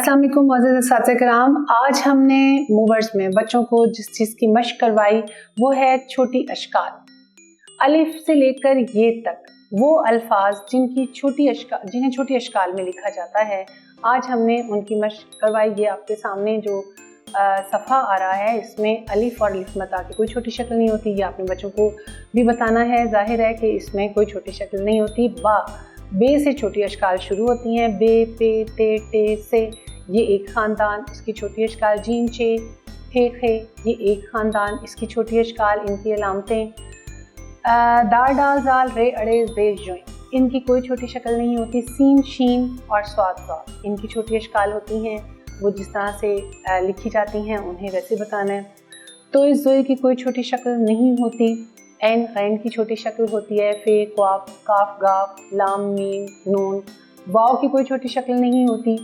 अस्सलाम वालेकुम मोअज़्ज़ज़ असातिज़ा-ए-किराम। आज हमने मूवर्स में बच्चों को जिस चीज़ की मशक करवाई वो है छोटी अशकाल। अलिफ से लेकर ये तक वो अल्फाज जिन्हें छोटी अशकाल में लिखा जाता है, आज हमने उनकी मशक करवाई। ये आपके सामने जो सफ़ा आ रहा है, इसमें अलिफ और अलिफ मता की कोई छोटी शक्ल नहीं होती। ये आपने बच्चों को भी बताना है। जाहिर है कि इसमें कोई छोटी शक्ल नहीं होती। बे से छोटी अशकाल शुरू होती हैं। बे, पे, ते, टे, से ये एक ख़ानदान, इसकी छोटी अशकाल। जीम, चे, थे, खे ये एक ख़ानदान, इसकी छोटी अशकाल, इनकी अलामतें। दार, डाल, जाल, रे, अड़े, जे, जों इनकी कोई छोटी शक्ल नहीं होती। सीन, शीन और स्वाद, स्वाद इनकी छोटी अशकाल होती हैं। वो जिस तरह से लिखी जाती हैं उन्हें वैसे बताना है। तो इस ज़ोए की कोई छोटी शक्ल नहीं होती। ऐन, गैन की छोटी शक्ल होती है। फे, क्वाफ, काफ, गाफ, लाम, मीम, नून। वाव की कोई छोटी शक्ल नहीं होती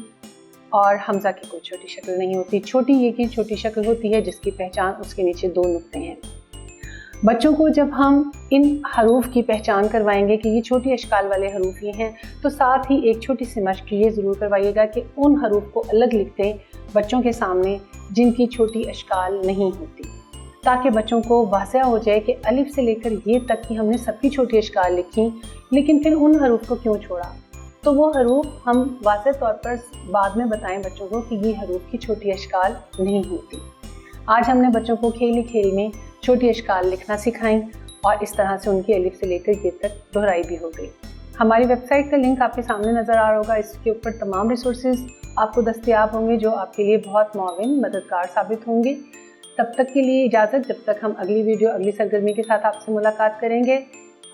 और हमज़ा की कोई छोटी शक्ल नहीं होती। छोटी ये की छोटी शक्ल होती है जिसकी पहचान उसके नीचे दो नुक्ते हैं। बच्चों को जब हम इन हरूफ की पहचान करवाएंगे कि ये छोटी अशकाल वाले हरूफ ये हैं, तो साथ ही एक छोटी सी मशक ये ज़रूर करवाइएगा कि उन हरूफ को अलग लिख दें बच्चों के सामने जिनकी छोटी अशकाल नहीं होती, ताकि बच्चों को वाज़ह हो जाए कि अलिफ से लेकर ये तक की हमने सबकी छोटी अशकाल लिखी, लेकिन फिर उन हरूफ को क्यों छोड़ा। तो वो हरूफ हम वाज़ह तौर पर बाद में बताएं बच्चों को कि ये हरूफ की छोटी अशकाल नहीं होती। आज हमने बच्चों को खेल खेल में छोटी अशकाल लिखना सिखाई और इस तरह से उनकी अलिफ से लेकर ये तक दोहराई भी हो गई। हमारी वेबसाइट का लिंक आपके सामने नज़र आ रहा होगा। इसके ऊपर तमाम रिसोर्सेज आपको दस्तयाब होंगे जो आपके लिए बहुत मुआविन मददगार साबित होंगे। तब तक के लिए इजाज़त, जब तक हम अगली वीडियो अगली सरगर्मी के साथ आपसे मुलाकात करेंगे।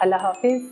अल्लाह हाफिज़।